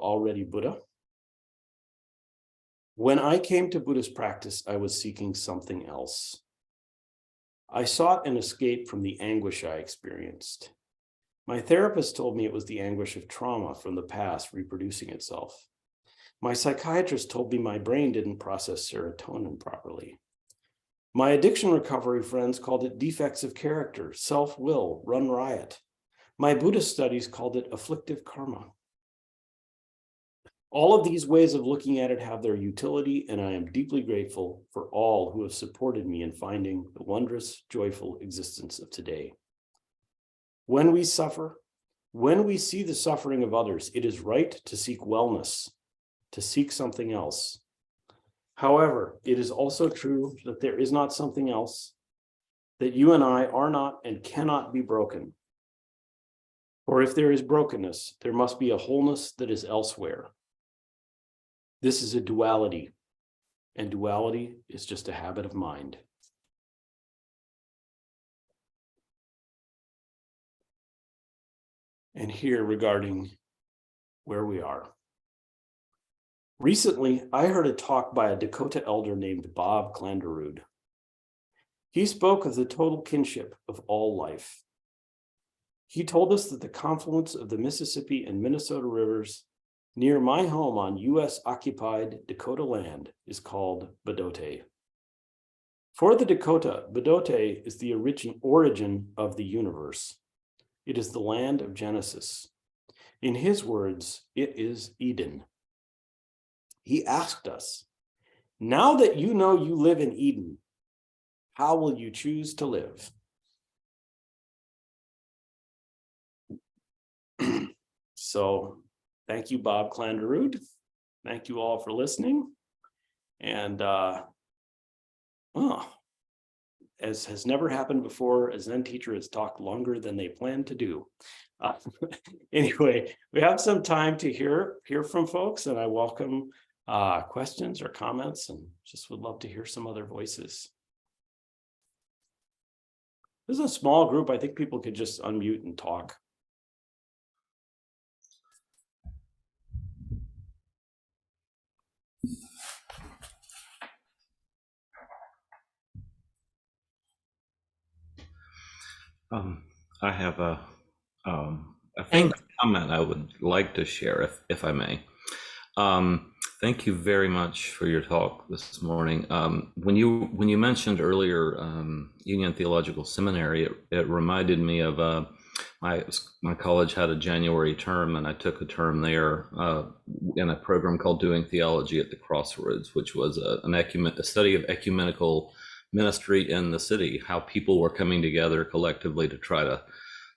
already Buddha. When I came to Buddhist practice, I was seeking something else. I sought an escape from the anguish I experienced. My therapist told me it was the anguish of trauma from the past reproducing itself. My psychiatrist told me my brain didn't process serotonin properly. My addiction recovery friends called it defects of character, self-will, run riot. My Buddhist studies called it afflictive karma. All of these ways of looking at it have their utility, and I am deeply grateful for all who have supported me in finding the wondrous, joyful existence of today. When we suffer, when we see the suffering of others, it is right to seek wellness, to seek something else. However, it is also true that there is not something else, that you and I are not and cannot be broken. For if there is brokenness, there must be a wholeness that is elsewhere. This is a duality, and duality is just a habit of mind. And here regarding where we are. Recently, I heard a talk by a Dakota elder named Bob Clanderud. He spoke of the total kinship of all life. He told us that the confluence of the Mississippi and Minnesota rivers near my home on US-occupied Dakota land is called Bdote. For the Dakota, Bdote is the origin of the universe. It is the land of Genesis. In his words, it is Eden. He asked us, now that you know you live in Eden, how will you choose to live? So thank you, Bob Clanderud. Thank you all for listening. And as has never happened before, a Zen teacher has talked longer than they planned to do. Anyway, we have some time to hear from folks, and I welcome questions or comments, and just would love to hear some other voices. This is a small group. I think people could just unmute and talk. I have a comment I would like to share, if I may. Thank you very much for your talk this morning. When you mentioned earlier Union Theological Seminary, it reminded me of my college had a January term, and I took a term there in a program called Doing Theology at the Crossroads, which was a study of ecumenical ministry in the city, how people were coming together collectively to try to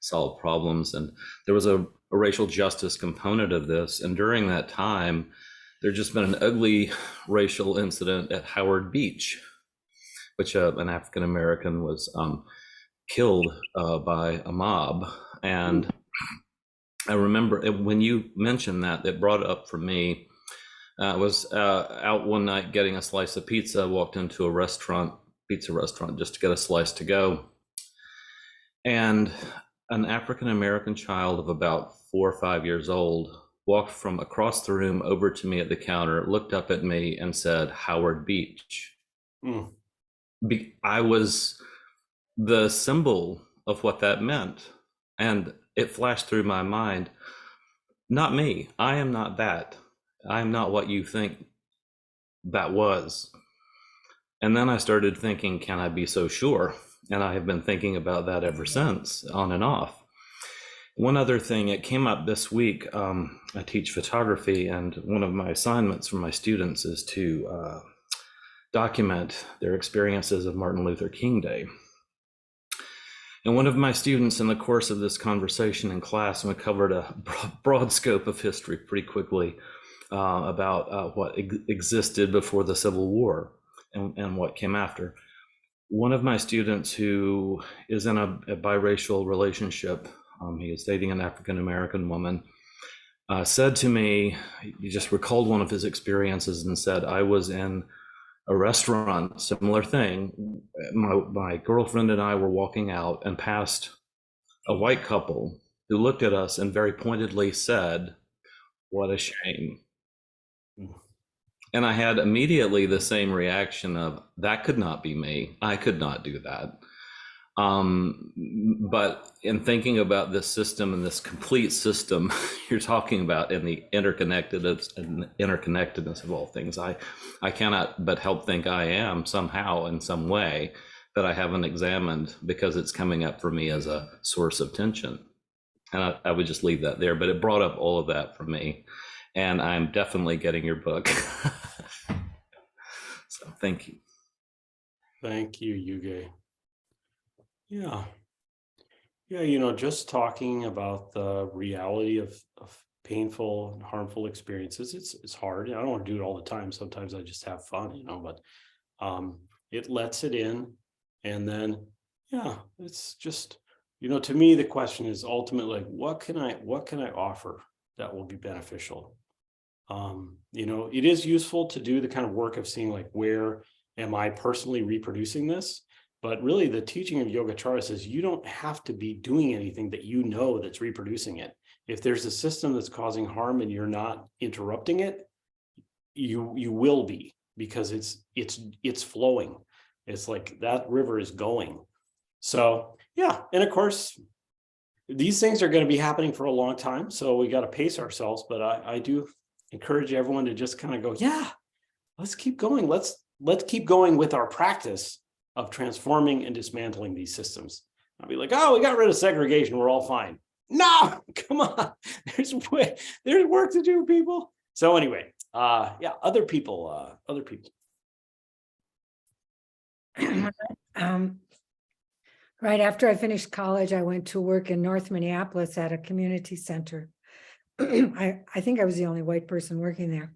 solve problems. And there was a racial justice component of this. And during that time, there'd just been an ugly racial incident at Howard Beach, which an African-American was killed by a mob. And I remember when you mentioned that, it brought it up for me. I was out one night getting a slice of pizza, walked into a pizza restaurant just to get a slice to go. And an African-American child of about 4 or 5 years old walked from across the room over to me at the counter, looked up at me and said, Howard Beach. I was the symbol of what that meant. And it flashed through my mind, not me. I am not that. I am not what you think that was. And then I started thinking, can I be so sure? And I have been thinking about that ever since, on and off. One other thing, it came up this week. I teach photography, and one of my assignments for my students is to document their experiences of Martin Luther King Day. And one of my students, in the course of this conversation in class, and we covered a broad scope of history pretty quickly about what existed before the Civil War and what came after. One of my students, who is in a biracial relationship, he is dating an African-American woman, said to me, he just recalled one of his experiences and said, I was in a restaurant, similar thing. My girlfriend and I were walking out and passed a white couple who looked at us and very pointedly said, What a shame. Mm. And I had immediately the same reaction of, that could not be me. I could not do that. But in thinking about this system and this complete system you're talking about, and the interconnectedness of all things, I cannot but help think I am somehow in some way that I haven't examined, because it's coming up for me as a source of tension. And I would just leave that there, but it brought up all of that for me. And I'm definitely getting your book. So thank you. Thank you, Yuge. Yeah. Yeah, just talking about the reality of painful and harmful experiences, it's hard. I don't want to do it all the time. Sometimes I just have fun, but it lets it in. And then, yeah, it's just, to me, the question is ultimately, like, what can I offer that will be beneficial? It is useful to do the kind of work of seeing, like, where am I personally reproducing this? But really, the teaching of Yogacara says you don't have to be doing anything that that's reproducing it. If there's a system that's causing harm and you're not interrupting it, you will be, because it's flowing. It's like that river is going. So yeah, and of course, these things are going to be happening for a long time, so we got to pace ourselves. But I do encourage everyone to just kind of go, yeah, let's keep going. Let's keep going with our practice of transforming and dismantling these systems. I'll be like, oh, we got rid of segregation, we're all fine. No, come on. There's work to do, people. So anyway, yeah, other people. Right after I finished college, I went to work in North Minneapolis at a community center. I think I was the only white person working there.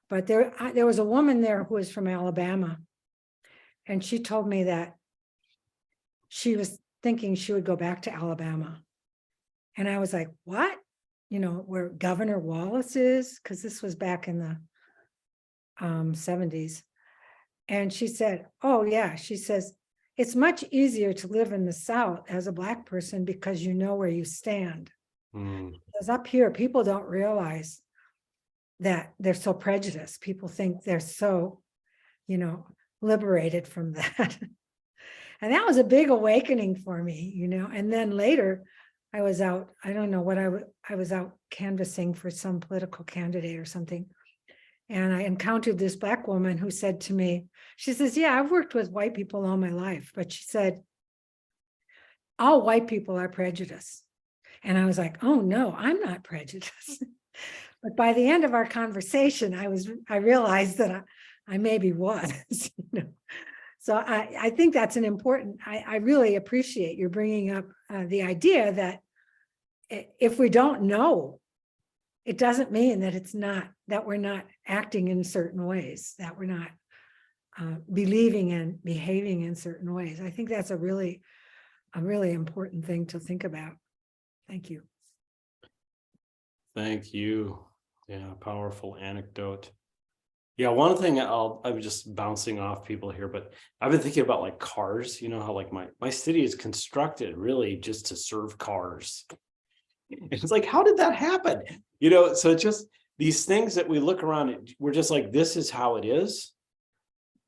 But there was a woman there who was from Alabama. And she told me that she was thinking she would go back to Alabama. And I was like, what? Where Governor Wallace is? Because this was back in the 70s. And she said, oh, yeah. She says, it's much easier to live in the South as a Black person because you know where you stand. Because up here, people don't realize that they're so prejudiced. People think they're so, liberated from that. And that was a big awakening for me, and then later I was out, I don't know what I was out canvassing for some political candidate or something. And I encountered this Black woman who said to me, she says, yeah, I've worked with white people all my life, but she said, all white people are prejudiced. And I was like, oh no, I'm not prejudiced. But by the end of our conversation, I realized that I maybe was, So I think that's an important, I really appreciate you bringing up the idea that if we don't know, it doesn't mean that we're not acting in certain ways, that we're not believing and behaving in certain ways. I think that's a really important thing to think about. Thank you. Thank you. Yeah, powerful anecdote. Yeah, one thing I'm just bouncing off people here, but I've been thinking about, like, cars, how, like, my city is constructed really just to serve cars. It's like, how did that happen? So it's just these things that we look around and we're just like, this is how it is.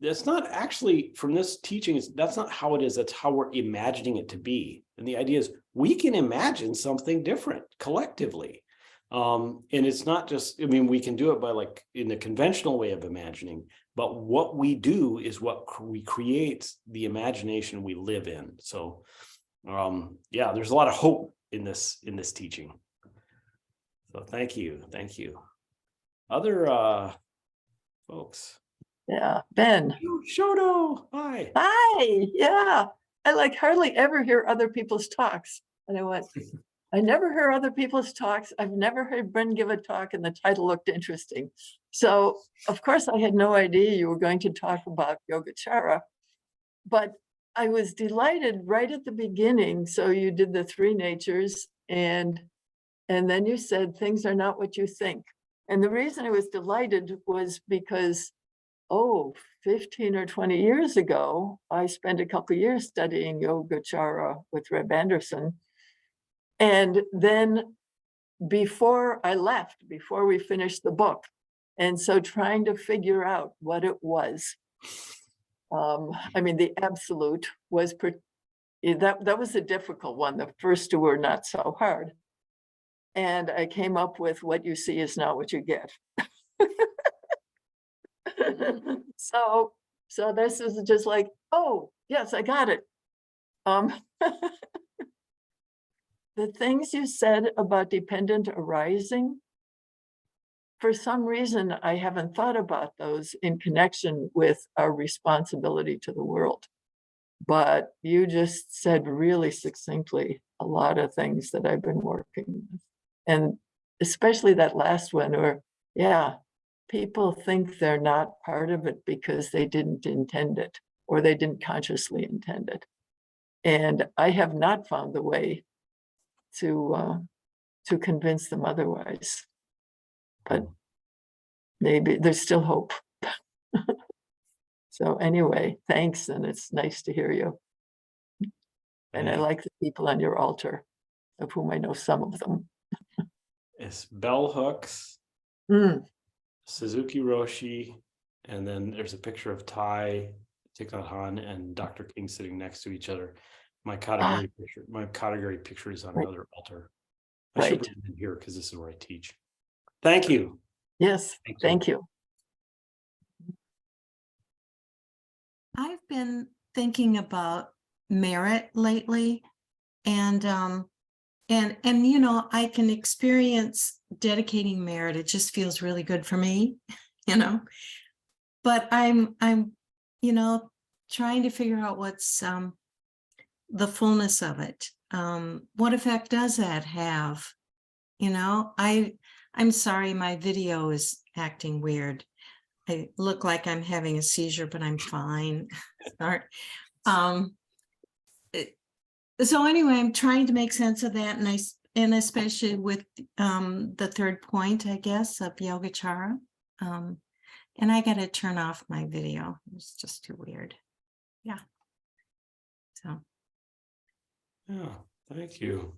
That's not actually, from this teaching, that's not how it is. That's how we're imagining it to be. And the idea is we can imagine something different collectively. And it's not just, we can do it by, like, in the conventional way of imagining, but what we do is what we create the imagination we live in. So yeah, there's a lot of hope in this teaching. So thank you. Other folks. Yeah, Ben. Shoto, hi. Hi, yeah. I hardly ever hear other people's talks. And I went, I never hear other people's talks. I've never heard Ben give a talk and the title looked interesting. So of course I had no idea you were going to talk about Yogacara, but I was delighted right at the beginning. So you did the three natures and then you said things are not what you think. And the reason I was delighted was because 15 or 20 years ago, I spent a couple of years studying Yogacara with Reb Anderson. And then before I left, before we finished the book. And so trying to figure out what it was. I mean, the absolute was, that was a difficult one. The first two were not so hard. And I came up with what you see is not what you get. So this is just like, oh, yes, I got it. The things you said about dependent arising, for some reason, I haven't thought about those in connection with our responsibility to the world. But you just said really succinctly a lot of things that I've been working with. And especially that last one, where, yeah, people think they're not part of it because they didn't intend it, or they didn't consciously intend it. And I have not found the way to convince them otherwise. But maybe there's still hope. So anyway, thanks, and it's nice to hear you. And I like the people on your altar, of whom I know some of them. It's Bell Hooks, Suzuki Roshi, and then there's a picture of Tai, Thich Nhat Hanh, and Dr. King sitting next to each other. My Katagiri picture is on another altar. I should bring it in here because this is where I teach. Thank you. Yes, thank you. I've been thinking about merit lately, and you know, I can experience dedicating merit. It just feels really good for me, you know. But I'm you know, trying to figure out what's the fullness of it. What effect does that have? You know, I'm sorry, my video is acting weird. I look like I'm having a seizure, but I'm fine. Sorry. So anyway, I'm trying to make sense of that, and especially with the third point, I guess, of Yogacara. And I got to turn off my video. It's just too weird. Yeah. So. Yeah, thank you.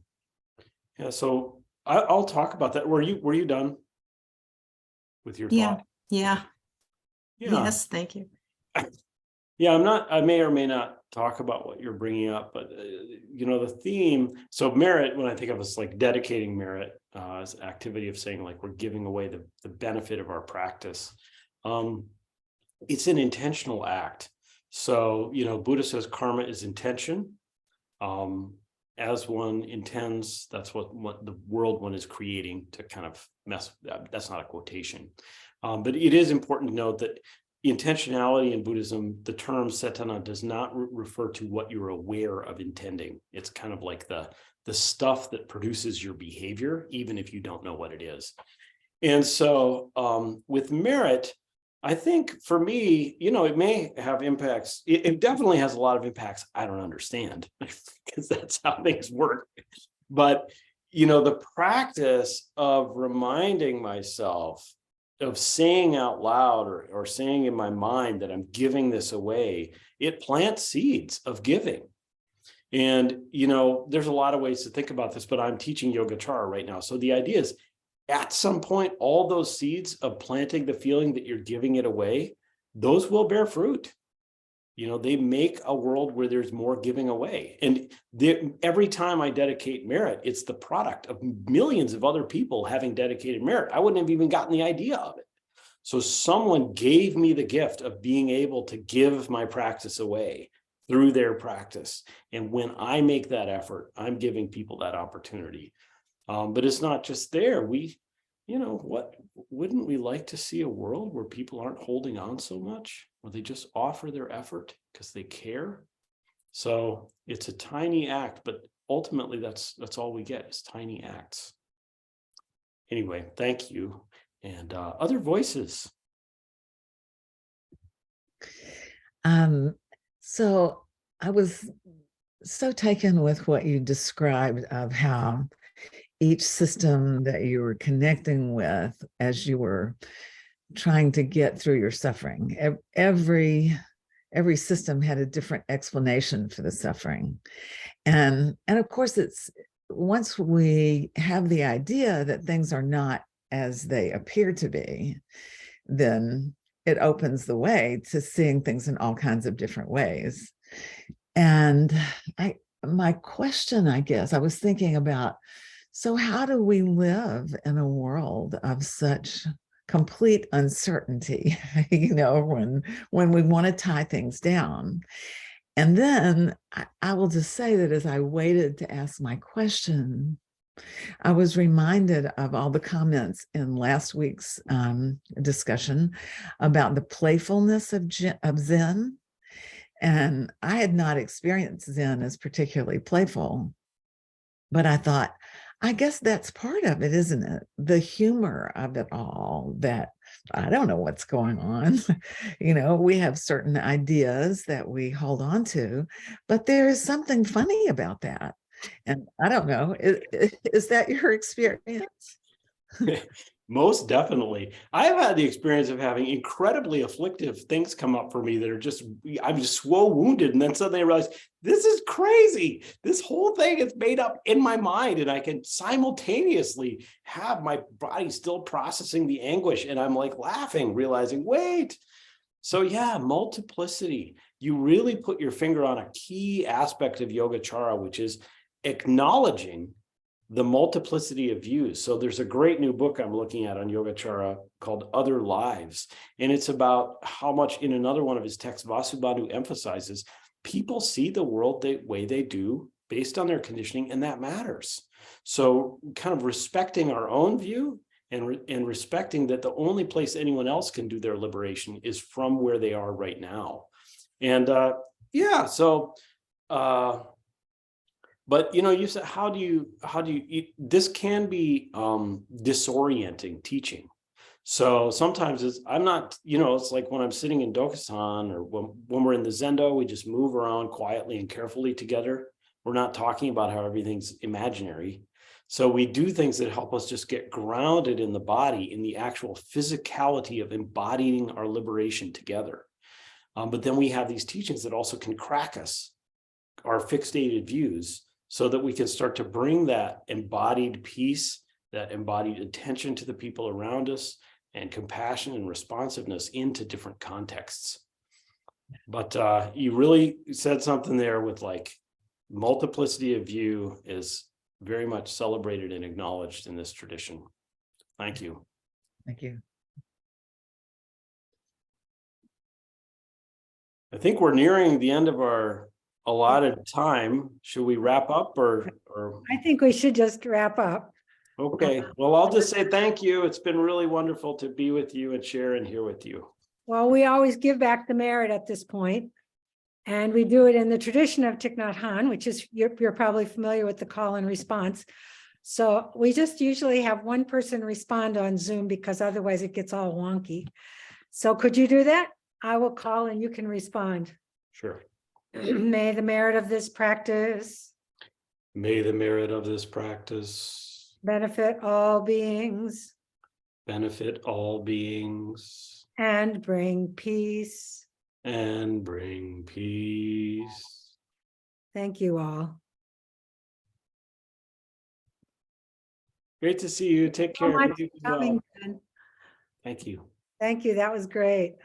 Yeah, so I'll talk about that. Were you done with your thought? Yeah. Yeah. Yes, thank you. Yeah, I may or may not talk about what you're bringing up, but you know, the theme, so merit, when I think of it's like dedicating merit as activity of saying like we're giving away the benefit of our practice. It's an intentional act. So, you know, Buddha says karma is intention. As one intends, that's what the world one is creating to kind of that's not a quotation. But it is important to note that intentionality in Buddhism, the term setana does not refer to what you're aware of intending. It's kind of like the stuff that produces your behavior, even if you don't know what it is. And so with merit, I think for me, you know, it may have impacts. It definitely has a lot of impacts I don't understand because that's how things work. But, you know, the practice of reminding myself of saying out loud or saying in my mind that I'm giving this away, it plants seeds of giving. And, you know, there's a lot of ways to think about this, but I'm teaching Yogacara right now. So the idea is at some point, all those seeds of planting the feeling that you're giving it away, those will bear fruit. You know, they make a world where there's more giving away. And every time I dedicate merit, it's the product of millions of other people having dedicated merit. I wouldn't have even gotten the idea of it. So someone gave me the gift of being able to give my practice away through their practice. And when I make that effort, I'm giving people that opportunity. But it's not just there. You know, what wouldn't we like to see a world where people aren't holding on so much, where they just offer their effort because they care? So it's a tiny act, but ultimately that's all we get is tiny acts. Anyway, thank you. And other voices. So I was so taken with what you described of how each system that you were connecting with as you were trying to get through your suffering. Every system had a different explanation for the suffering. And of course, once we have the idea that things are not as they appear to be, then it opens the way to seeing things in all kinds of different ways. And my question, I guess, I was thinking about, so how do we live in a world of such complete uncertainty, when we want to tie things down? And then I will just say that as I waited to ask my question, I was reminded of all the comments in last week's discussion about the playfulness of Zen. And I had not experienced Zen as particularly playful, but I thought, I guess that's part of it, isn't it? The humor of it all, that I don't know what's going on. We have certain ideas that we hold on to, but there is something funny about that. And I don't know, is that your experience? Most definitely. I've had the experience of having incredibly afflictive things come up for me that are just, I'm just so wounded. And then suddenly I realize, this is crazy. This whole thing is made up in my mind, and I can simultaneously have my body still processing the anguish. And I'm like laughing, realizing, wait. So yeah, multiplicity. You really put your finger on a key aspect of Yogacara, which is acknowledging the multiplicity of views. So there's a great new book I'm looking at on Yogacara called Other Lives. And it's about how much, in another one of his texts, Vasubandhu emphasizes people see the world the way they do based on their conditioning, and that matters. So kind of respecting our own view and respecting that the only place anyone else can do their liberation is from where they are right now. And but you said, how do you this can be disorienting teaching. So sometimes I'm not, it's like when I'm sitting in Dokusan, or when we're in the Zendo, we just move around quietly and carefully together. We're not talking about how everything's imaginary. So we do things that help us just get grounded in the body, in the actual physicality of embodying our liberation together. But then we have these teachings that also can crack us, our fixated views, so that we can start to bring that embodied peace, that embodied attention to the people around us, and compassion and responsiveness into different contexts. But you really said something there with like multiplicity of view is very much celebrated and acknowledged in this tradition. Thank you. Thank you. I think we're nearing the end of our allotted time. Should we wrap up or? I think we should just wrap up. Okay, well, I'll just say thank you. It's been really wonderful to be with you and share and hear with you. Well, we always give back the merit at this point, and we do it in the tradition of Thich Nhat Hanh, which is, you're probably familiar with the call and response. So we just usually have one person respond on Zoom, because otherwise it gets all wonky. So could you do that? I will call and you can respond. Sure. May the merit of this practice. May the merit of this practice Benefit all beings. Benefit all beings. And bring peace. And bring peace. Thank you all. Great to see you. Take care. So much You as for coming, well. Ben. Thank you. Thank you. That was great.